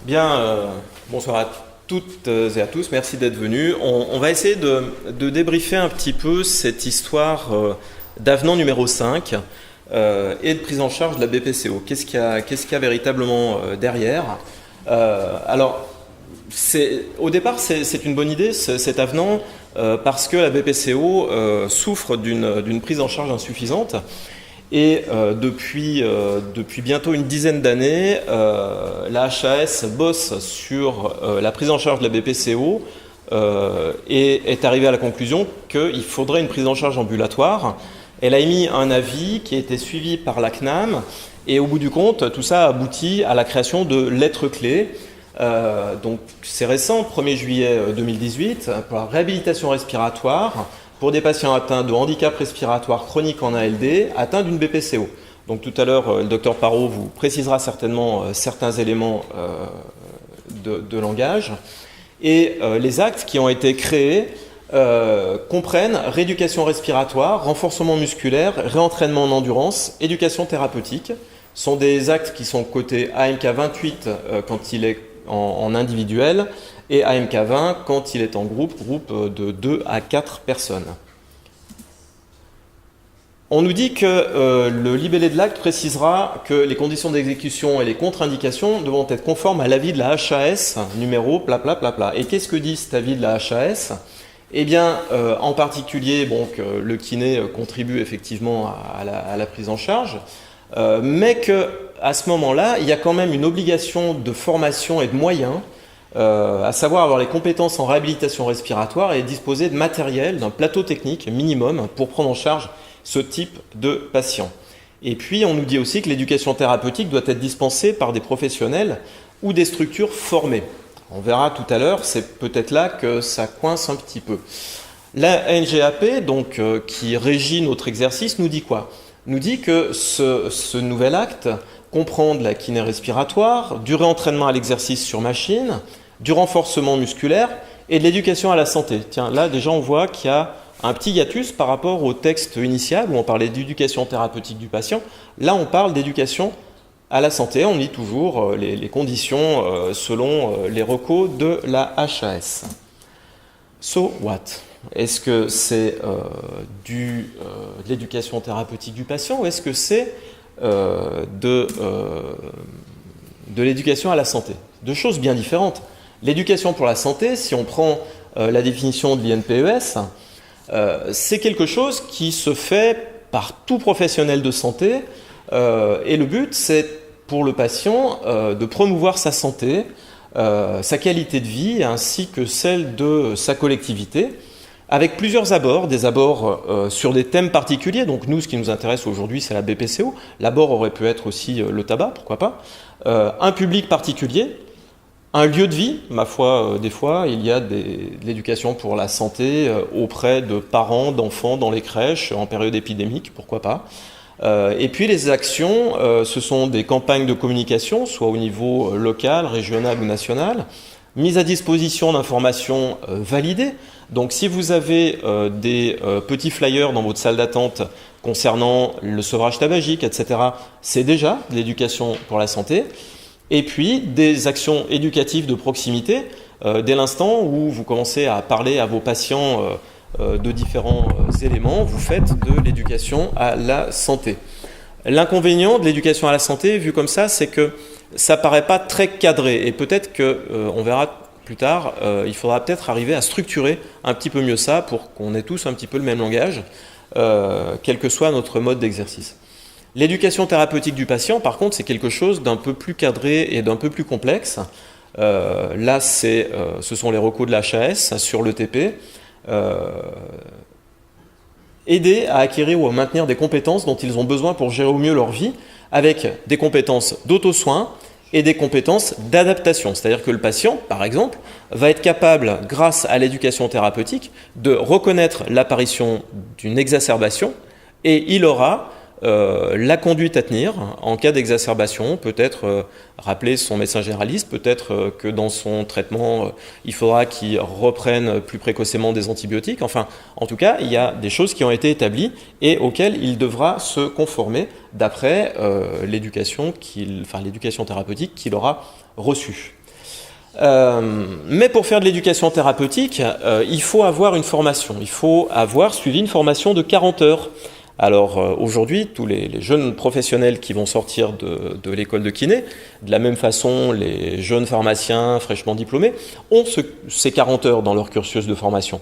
Bien, bonsoir à toutes et à tous, merci d'être venus. On va essayer de débriefer un petit peu cette histoire d'avenant numéro 5 et de prise en charge de la BPCO. Qu'est-ce qu'il y a véritablement derrière Alors, au départ, c'est une bonne idée, cet avenant, parce que la BPCO souffre d'une prise en charge insuffisante. Et depuis bientôt une dizaine d'années, la HAS bosse sur la prise en charge de la BPCO et est arrivée à la conclusion qu'il faudrait une prise en charge ambulatoire. Elle a émis un avis qui a été suivi par la CNAM et au bout du compte, tout ça a abouti à la création de lettres clés. Donc c'est récent, 1er juillet 2018, pour la réhabilitation respiratoire pour des patients atteints de handicap respiratoire chronique en ALD, atteints d'une BPCO. Donc tout à l'heure, le docteur Parot vous précisera certainement certains éléments de langage. Et les actes qui ont été créés comprennent rééducation respiratoire, renforcement musculaire, réentraînement en endurance, éducation thérapeutique. Ce sont des actes qui sont cotés AMK 28 quand il est en individuel, et AMK 20 quand il est en groupe de 2 à 4 personnes. On nous dit que le libellé de l'acte précisera que les conditions d'exécution et les contre-indications devront être conformes à l'avis de la HAS, numéro pla. Et qu'est-ce que dit cet avis de la HAS ? Eh bien, en particulier, le kiné contribue effectivement à la prise en charge, mais qu'à ce moment-là, il y a quand même une obligation de formation et de moyens, à savoir avoir les compétences en réhabilitation respiratoire et disposer de matériel, d'un plateau technique minimum pour prendre en charge ce type de patient. Et puis on nous dit aussi que l'éducation thérapeutique doit être dispensée par des professionnels ou des structures formées. On verra tout à l'heure, c'est peut-être là que ça coince un petit peu. La NGAP, donc, qui régit notre exercice, nous dit quoi ? Nous dit que ce nouvel acte comprend de la kiné respiratoire, du réentraînement à l'exercice sur machine, du renforcement musculaire et de l'éducation à la santé. Tiens, là déjà on voit qu'il y a un petit hiatus par rapport au texte initial où on parlait d'éducation thérapeutique du patient. Là on parle d'éducation à la santé, on dit toujours les conditions selon les recos de la HAS. So what ? Est-ce que c'est de l'éducation thérapeutique du patient ou est-ce que c'est de l'éducation à la santé ? Deux choses bien différentes. L'éducation pour la santé, si on prend la définition de l'INPES, c'est quelque chose qui se fait par tout professionnel de santé et le but c'est pour le patient de promouvoir sa santé, sa qualité de vie ainsi que celle de sa collectivité avec plusieurs abords, des abords sur des thèmes particuliers. Donc nous, ce qui nous intéresse aujourd'hui, c'est la BPCO. L'abord aurait pu être aussi le tabac, pourquoi pas. Un public particulier, un lieu de vie, ma foi, des fois, il y a de l'éducation pour la santé auprès de parents, d'enfants dans les crèches, en période épidémique, pourquoi pas. Et puis les actions, ce sont des campagnes de communication, soit au niveau local, régional ou national, mise à disposition d'informations validées. Donc si vous avez des petits flyers dans votre salle d'attente concernant le sevrage tabagique, etc., c'est déjà de l'éducation pour la santé. Et puis des actions éducatives de proximité, dès l'instant où vous commencez à parler à vos patients de différents éléments, vous faites de l'éducation à la santé. L'inconvénient de l'éducation à la santé, vu comme ça, c'est que ça paraît pas très cadré. Et peut-être qu'on verra plus tard, il faudra peut-être arriver à structurer un petit peu mieux ça pour qu'on ait tous un petit peu le même langage, quel que soit notre mode d'exercice. L'éducation thérapeutique du patient, par contre, c'est quelque chose d'un peu plus cadré et d'un peu plus complexe. Là, ce sont les recos de la HAS sur l'ETP. Aider à acquérir ou à maintenir des compétences dont ils ont besoin pour gérer au mieux leur vie, avec des compétences d'auto-soin et des compétences d'adaptation. C'est-à-dire que le patient, par exemple, va être capable, grâce à l'éducation thérapeutique, de reconnaître l'apparition d'une exacerbation et il aura la conduite à tenir en cas d'exacerbation, peut-être rappeler son médecin généraliste, peut-être que dans son traitement, il faudra qu'il reprenne plus précocement des antibiotiques. Enfin, en tout cas, il y a des choses qui ont été établies et auxquelles il devra se conformer d'après l'éducation thérapeutique qu'il aura reçue. Mais pour faire de l'éducation thérapeutique, il faut avoir une formation. Il faut avoir suivi une formation de 40 heures. Alors aujourd'hui, tous les jeunes professionnels qui vont sortir de l'école de kiné, de la même façon, les jeunes pharmaciens fraîchement diplômés ont ces 40 heures dans leur cursus de formation.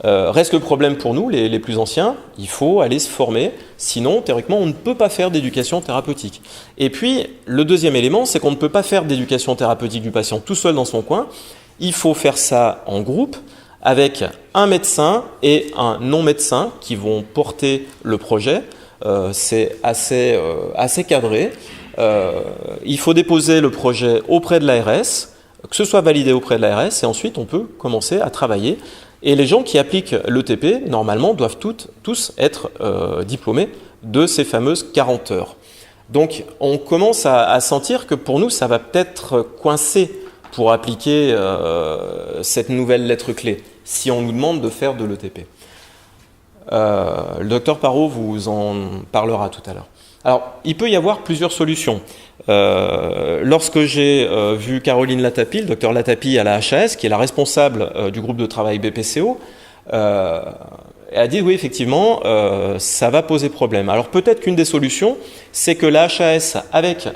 Reste le problème pour nous, les plus anciens, il faut aller se former, sinon théoriquement on ne peut pas faire d'éducation thérapeutique. Et puis le deuxième élément, c'est qu'on ne peut pas faire d'éducation thérapeutique du patient tout seul dans son coin, il faut faire ça en groupe, avec un médecin et un non-médecin qui vont porter le projet. C'est assez cadré. Il faut déposer le projet auprès de l'ARS, que ce soit validé auprès de l'ARS, et ensuite on peut commencer à travailler. Et les gens qui appliquent l'ETP, normalement, doivent tous être diplômés de ces fameuses 40 heures. Donc on commence à sentir que pour nous, ça va peut-être coincer pour appliquer cette nouvelle lettre clé, si on nous demande de faire de l'ETP. Le docteur Parot vous en parlera tout à l'heure. Alors, il peut y avoir plusieurs solutions. Lorsque j'ai vu Caroline Latapie, le docteur Latapie à la HAS, qui est la responsable du groupe de travail BPCO, elle a dit oui, effectivement, ça va poser problème. Alors peut-être qu'une des solutions, c'est que la HAS, avec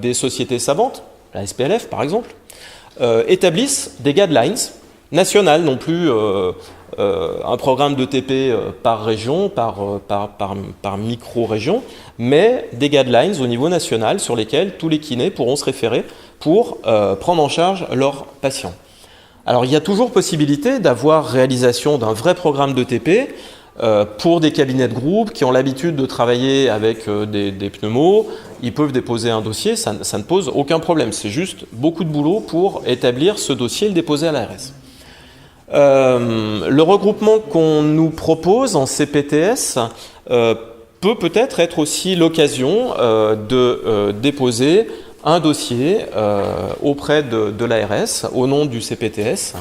des sociétés savantes, la SPLF par exemple, établissent des guidelines nationales, non plus un programme d'ETP par région, par micro-région, mais des guidelines au niveau national sur lesquels tous les kinés pourront se référer pour prendre en charge leurs patients. Alors il y a toujours possibilité d'avoir réalisation d'un vrai programme d'ETP pour des cabinets de groupe qui ont l'habitude de travailler avec des pneumos. Ils peuvent déposer un dossier, ça ne pose aucun problème. C'est juste beaucoup de boulot pour établir ce dossier et le déposer à l'ARS. Le regroupement qu'on nous propose en CPTS peut peut-être être aussi l'occasion de déposer un dossier auprès de l'ARS au nom du CPTS.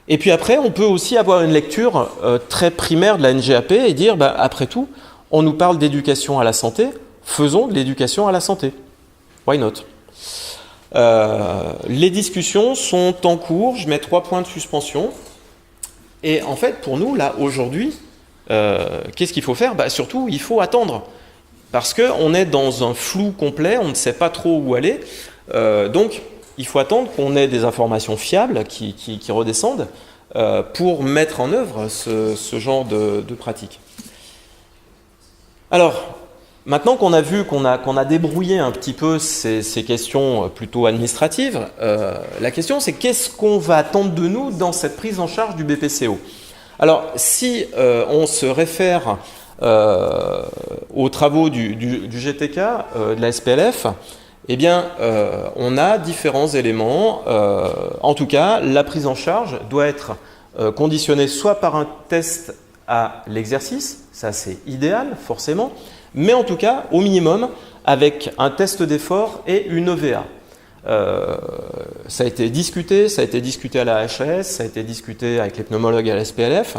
Et puis après, on peut aussi avoir une lecture très primaire de la NGAP et dire, après tout, on nous parle d'éducation à la santé, faisons de l'éducation à la santé. Why not ? Les discussions sont en cours, je mets 3 points de suspension. Et en fait, pour nous, là, aujourd'hui, qu'est-ce qu'il faut faire ? Surtout, il faut attendre. Parce qu'on est dans un flou complet, on ne sait pas trop où aller. Donc, il faut attendre qu'on ait des informations fiables qui redescendent pour mettre en œuvre ce genre de pratique. Alors, maintenant qu'on a vu qu'on a débrouillé un petit peu ces questions plutôt administratives, la question c'est qu'est-ce qu'on va attendre de nous dans cette prise en charge du BPCO ? Alors, si on se réfère aux travaux du GTK, de la SPLF, eh bien, on a différents éléments. En tout cas, la prise en charge doit être conditionnée soit par un test à l'exercice, ça c'est idéal forcément, mais en tout cas, au minimum, avec un test d'effort et une EVA. Ça a été discuté à la HAS, ça a été discuté avec les pneumologues à la SPLF.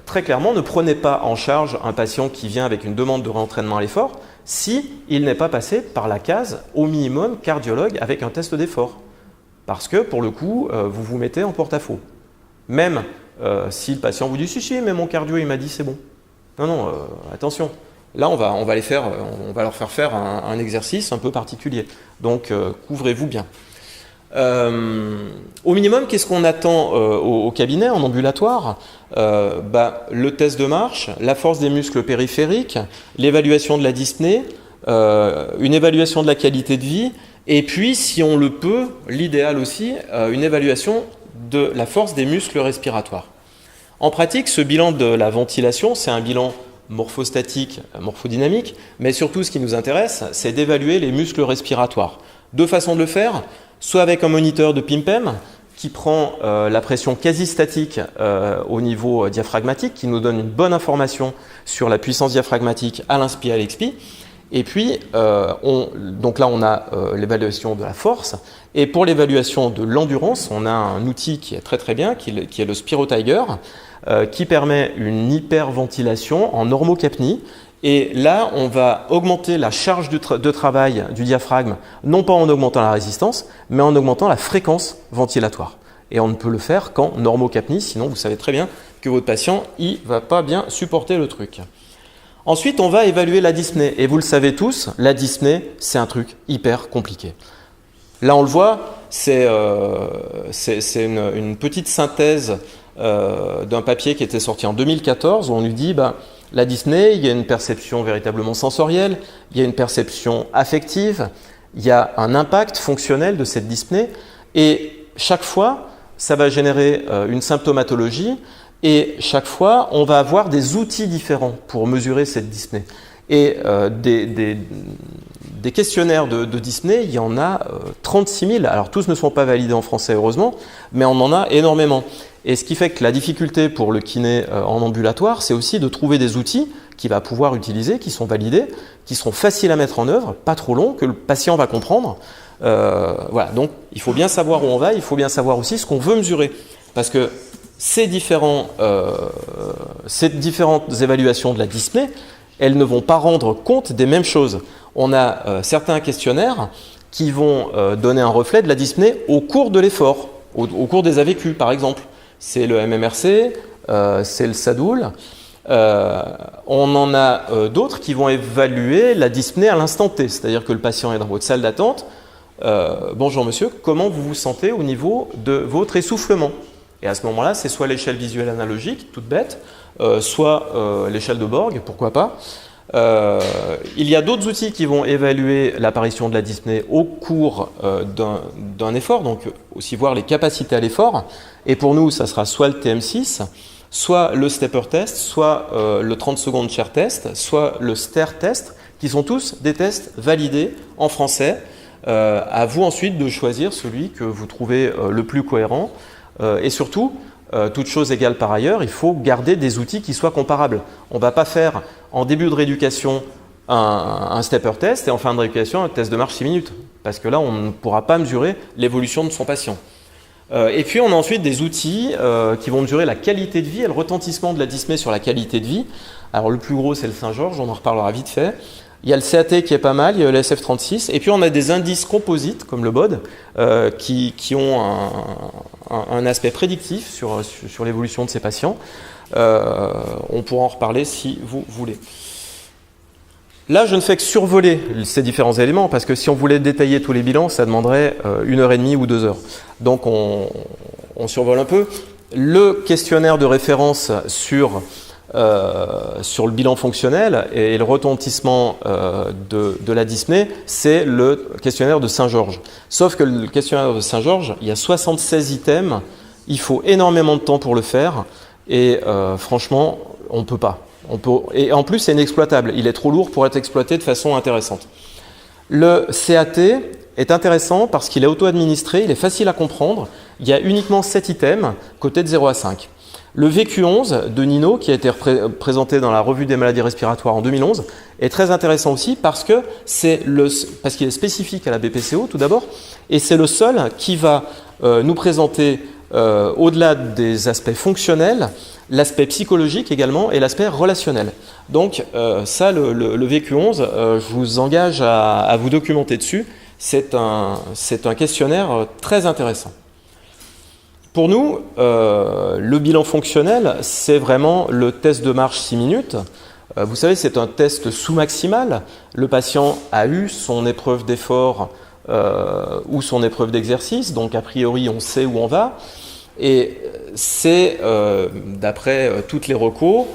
Très clairement, ne prenez pas en charge un patient qui vient avec une demande de réentraînement à l'effort si il n'est pas passé par la case au minimum cardiologue avec un test d'effort. Parce que pour le coup, vous vous mettez en porte-à-faux. Même si le patient vous dit si, mais mon cardio il m'a dit c'est bon. Non, attention. Là, on va leur faire faire un exercice un peu particulier. Donc, couvrez-vous bien. Au minimum, qu'est-ce qu'on attend au cabinet, en ambulatoire ? Le test de marche, la force des muscles périphériques, l'évaluation de la dyspnée, une évaluation de la qualité de vie, et puis, si on le peut, l'idéal aussi, une évaluation de la force des muscles respiratoires. En pratique, ce bilan de la ventilation, c'est un bilan morphostatique, morphodynamique, mais surtout ce qui nous intéresse, c'est d'évaluer les muscles respiratoires. 2 façons de le faire, soit avec un moniteur de PIMPEM qui prend la pression quasi statique au niveau diaphragmatique, qui nous donne une bonne information sur la puissance diaphragmatique à l'inspi et à l'expi. Et puis, donc là, on a l'évaluation de la force. Et pour l'évaluation de l'endurance, on a un outil qui est très très bien, qui est le SpiroTiger, qui permet une hyperventilation en normocapnie Et là, on va augmenter la charge de travail du diaphragme, non pas en augmentant la résistance, mais en augmentant la fréquence ventilatoire. Et on ne peut le faire qu'en normocapnie, sinon vous savez très bien que votre patient ne va pas bien supporter le truc. Ensuite, on va évaluer la dyspnée. Et vous le savez tous, la dyspnée, c'est un truc hyper compliqué. Là, on le voit, c'est une petite synthèse d'un papier qui était sorti en 2014 où on lui dit la dyspnée, il y a une perception véritablement sensorielle, il y a une perception affective, il y a un impact fonctionnel de cette dyspnée et chaque fois, ça va générer une symptomatologie et chaque fois, on va avoir des outils différents pour mesurer cette dyspnée. Et des questionnaires de dyspnée, il y en a 36 000. Alors tous ne sont pas validés en français heureusement, mais on en a énormément. Et ce qui fait que la difficulté pour le kiné en ambulatoire, c'est aussi de trouver des outils qu'il va pouvoir utiliser, qui sont validés, qui seront faciles à mettre en œuvre, pas trop longs, que le patient va comprendre. Voilà, donc il faut bien savoir où on va, il faut bien savoir aussi ce qu'on veut mesurer. Parce que ces différentes évaluations de la dyspnée, elles ne vont pas rendre compte des mêmes choses. On a certains questionnaires qui vont donner un reflet de la dyspnée au cours de l'effort, au cours des AVQ par exemple. C'est le MMRC, c'est le SADOUL. On en a d'autres qui vont évaluer la dyspnée à l'instant T, c'est-à-dire que le patient est dans votre salle d'attente. Bonjour monsieur, comment vous vous sentez au niveau de votre essoufflement? Et à ce moment-là, c'est soit l'échelle visuelle analogique, toute bête, soit l'échelle de Borg, pourquoi pas. Il y a d'autres outils qui vont évaluer l'apparition de la dyspnée au cours d'un effort, donc aussi voir les capacités à l'effort. Et pour nous, ça sera soit le TM6, soit le stepper test, soit le 30 secondes chair test, soit le stair test, qui sont tous des tests validés en français. À vous ensuite de choisir celui que vous trouvez le plus cohérent. Et surtout, toute chose égale par ailleurs, il faut garder des outils qui soient comparables. On ne va pas faire en début de rééducation un stepper test et en fin de rééducation un test de marche 6 minutes. Parce que là, on ne pourra pas mesurer l'évolution de son patient. Et puis, on a ensuite des outils qui vont mesurer la qualité de vie et le retentissement de la dyspnée sur la qualité de vie. Alors, le plus gros, c'est le Saint-Georges, on en reparlera vite fait. Il y a le CAT qui est pas mal, il y a le SF36, et puis on a des indices composites comme le BOD qui ont un aspect prédictif sur l'évolution de ces patients. On pourra en reparler si vous voulez. Là, je ne fais que survoler ces différents éléments parce que si on voulait détailler tous les bilans, ça demanderait 1h30 ou 2 heures. Donc on survole un peu. Le questionnaire de référence sur le bilan fonctionnel et le retentissement de la dyspnée, c'est le questionnaire de Saint-Georges. Sauf que le questionnaire de Saint-Georges, il y a 76 items, il faut énormément de temps pour le faire et franchement, on ne peut pas. Et en plus, c'est inexploitable. Il est trop lourd pour être exploité de façon intéressante. Le CAT est intéressant parce qu'il est auto-administré, il est facile à comprendre. Il y a uniquement 7 items, cotés de 0 à 5. Le VQ11 de Nino, qui a été présenté dans la revue des maladies respiratoires en 2011, est très intéressant aussi parce qu'il est spécifique à la BPCO tout d'abord, et c'est le seul qui va nous présenter, au-delà des aspects fonctionnels, l'aspect psychologique également et l'aspect relationnel. Donc ça, le VQ11, je vous engage à vous documenter dessus. C'est un questionnaire très intéressant. Pour nous, le bilan fonctionnel, c'est vraiment le test de marche 6 minutes. Vous savez, c'est un test sous-maximal. Le patient a eu son épreuve d'effort ou son épreuve d'exercice, donc a priori, on sait où on va. Et c'est, d'après toutes les recos,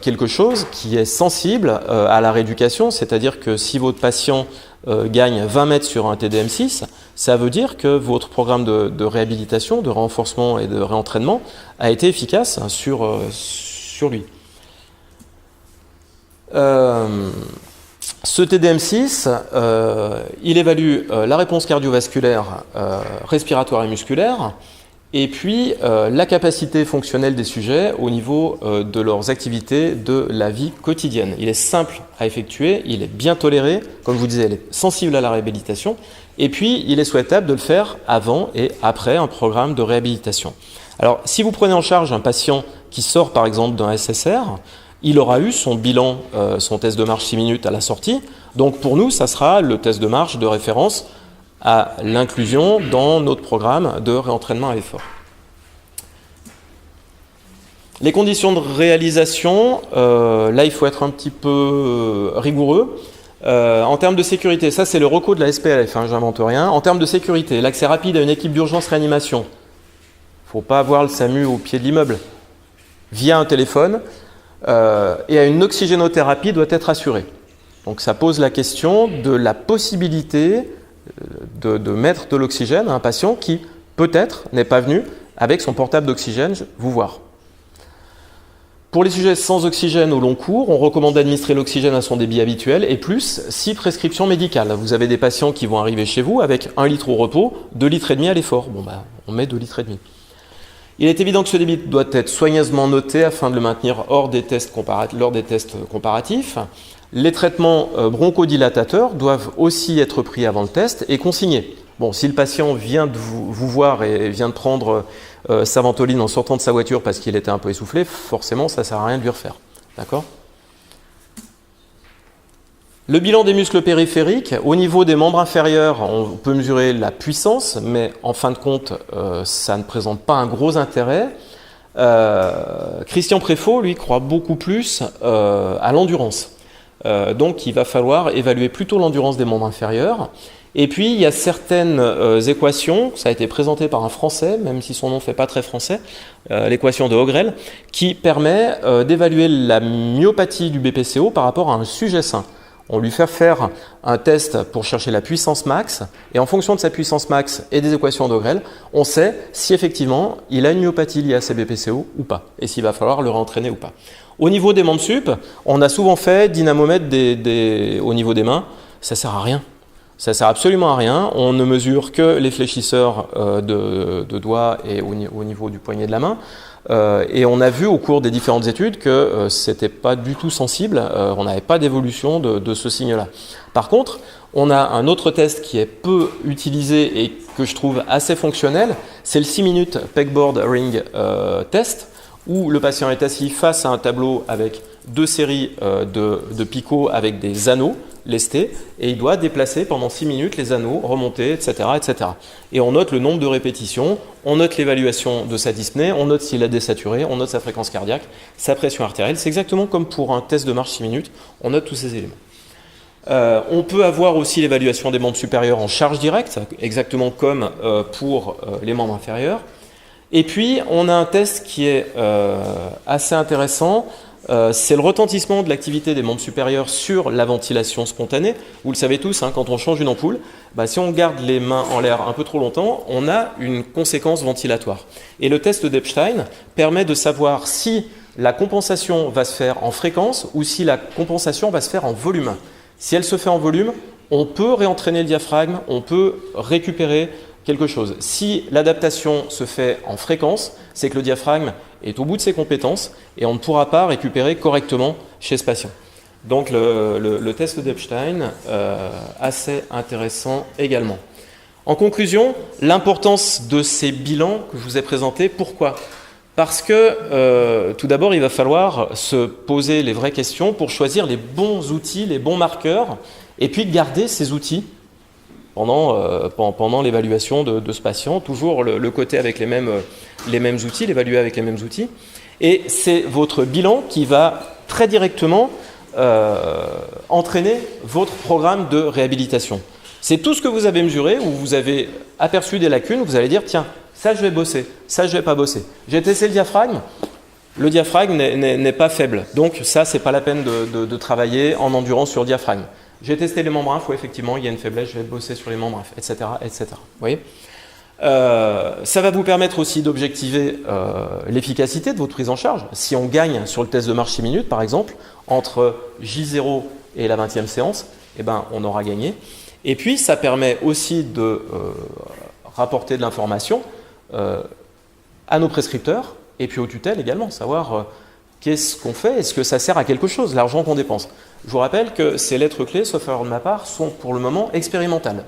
quelque chose qui est sensible à la rééducation, c'est-à-dire que si votre patient gagne 20 mètres sur un TDM6, ça veut dire que votre programme de réhabilitation, de renforcement et de réentraînement a été efficace sur lui. Ce TDM6, il évalue la réponse cardiovasculaire, respiratoire et musculaire, et puis la capacité fonctionnelle des sujets au niveau de leurs activités de la vie quotidienne. Il est simple à effectuer, il est bien toléré, comme je vous disais, il est sensible à la réhabilitation, et puis il est souhaitable de le faire avant et après un programme de réhabilitation. Alors si vous prenez en charge un patient qui sort par exemple d'un SSR, il aura eu son bilan, son test de marche 6 minutes à la sortie. Donc pour nous, ça sera le test de marche de référence à l'inclusion dans notre programme de réentraînement à l'effort. Les conditions de réalisation, là il faut être un petit peu rigoureux. En termes de sécurité, ça c'est le reco de la SPLF, hein, j'invente rien. En termes de sécurité, l'accès rapide à une équipe d'urgence réanimation. Il ne faut pas avoir le SAMU au pied de l'immeuble. Via un téléphone et à une oxygénothérapie doit être assurée. Donc ça pose la question de la possibilité de mettre de l'oxygène à un patient qui peut-être n'est pas venu avec son portable d'oxygène vous voir. Pour les sujets sans oxygène au long cours, on recommande d'administrer l'oxygène à son débit habituel et plus si prescription médicale. Vous avez des patients qui vont arriver chez vous avec 1 litre au repos, 2,5 litres à l'effort. Bon, on met 2,5 litres. Il est évident que ce débit doit être soigneusement noté afin de le maintenir lors des tests comparatifs. Les traitements bronchodilatateurs doivent aussi être pris avant le test et consignés. Bon, si le patient vient de vous voir et vient de prendre sa ventoline en sortant de sa voiture parce qu'il était un peu essoufflé, forcément, ça ne sert à rien de lui refaire. D'accord ? Le bilan des muscles périphériques, au niveau des membres inférieurs, on peut mesurer la puissance, mais en fin de compte, ça ne présente pas un gros intérêt. Christian Préfaux, lui, croit beaucoup plus à l'endurance. Donc, il va falloir évaluer plutôt l'endurance des membres inférieurs. Et puis, il y a certaines équations, ça a été présenté par un Français, même si son nom ne fait pas très français, l'équation de Hogrel, qui permet d'évaluer la myopathie du BPCO par rapport à un sujet sain. On lui fait faire un test pour chercher la puissance max, et en fonction de sa puissance max et des équations d'Hogrel, on sait si effectivement il a une myopathie liée à ses BPCO ou pas, et s'il va falloir le réentraîner ou pas. Au niveau des membres sup, on a souvent fait dynamomètre au niveau des mains, ça ne sert à rien. Ça ne sert absolument à rien, on ne mesure que les fléchisseurs de doigts et au niveau du poignet de la main. Et on a vu au cours des différentes études que ce n'était pas du tout sensible, on n'avait pas d'évolution de ce signe-là. Par contre, on a un autre test qui est peu utilisé et que je trouve assez fonctionnel, c'est le 6 minutes pegboard ring test, où le patient est assis face à un tableau avec 2 séries de picots avec des anneaux lestés, et il doit déplacer pendant 6 minutes les anneaux, remonter, etc., etc. Et on note le nombre de répétitions, on note l'évaluation de sa dyspnée, on note s'il a désaturé, on note sa fréquence cardiaque, sa pression artérielle. C'est exactement comme pour un test de marche 6 minutes, on note tous ces éléments. On peut avoir aussi l'évaluation des membres supérieurs en charge directe, exactement comme pour les membres inférieurs. Et puis, on a un test qui est assez intéressant, c'est le retentissement de l'activité des membres supérieurs sur la ventilation spontanée. Vous le savez tous, hein, quand on change une ampoule, si on garde les mains en l'air un peu trop longtemps, on a une conséquence ventilatoire. Et le test d'Epstein permet de savoir si la compensation va se faire en fréquence ou si la compensation va se faire en volume. Si elle se fait en volume, on peut réentraîner le diaphragme, on peut récupérer quelque chose. Si l'adaptation se fait en fréquence, c'est que le diaphragme est au bout de ses compétences et on ne pourra pas récupérer correctement chez ce patient. Donc le test d'Epstein, assez intéressant également. En conclusion, l'importance de ces bilans que je vous ai présentés, pourquoi ? Parce que tout d'abord, il va falloir se poser les vraies questions pour choisir les bons outils, les bons marqueurs, et puis garder ces outils pendant l'évaluation de ce patient, toujours le côté avec les mêmes outils, l'évaluer avec les mêmes outils. Et c'est votre bilan qui va très directement entraîner votre programme de réhabilitation. C'est tout ce que vous avez mesuré, où vous avez aperçu des lacunes, vous allez dire, tiens, ça je vais bosser, ça je vais pas bosser. J'ai testé le diaphragme n'est pas faible, donc ça c'est pas la peine de travailler en endurance sur le diaphragme. J'ai testé les membres info, effectivement, il y a une faiblesse, je vais bosser sur les membres info, etc., etc. Vous voyez ? Ça va vous permettre aussi d'objectiver l'efficacité de votre prise en charge. Si on gagne sur le test de marche 6 minutes, par exemple, entre J0 et la 20e séance, eh ben, on aura gagné. Et puis, ça permet aussi de rapporter de l'information à nos prescripteurs et puis aux tutelles également, savoir qu'est-ce qu'on fait, est-ce que ça sert à quelque chose, l'argent qu'on dépense. Je vous rappelle que ces lettres clés, sauf erreur de ma part, sont pour le moment expérimentales,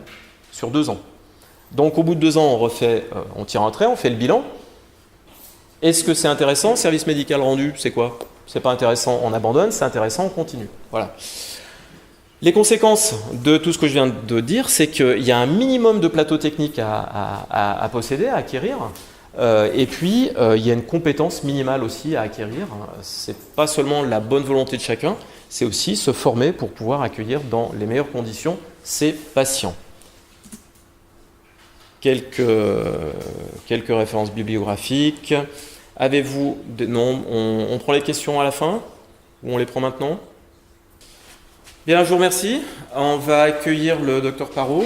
sur 2 ans. Donc au bout de 2 ans, on tire un trait, on fait le bilan. Est-ce que c'est intéressant ? Service médical rendu, c'est quoi ? c'est pas intéressant, on abandonne, c'est intéressant, on continue. Voilà. Les conséquences de tout ce que je viens de dire, c'est qu'il y a un minimum de plateau technique à posséder, à acquérir, et puis il y a une compétence minimale aussi à acquérir. C'est pas seulement la bonne volonté de chacun, c'est aussi se former pour pouvoir accueillir dans les meilleures conditions ces patients. Quelques références bibliographiques. Avez-vous des... Non, on prend les questions à la fin ou on les prend maintenant? Bien, je vous remercie. On va accueillir le docteur Parot.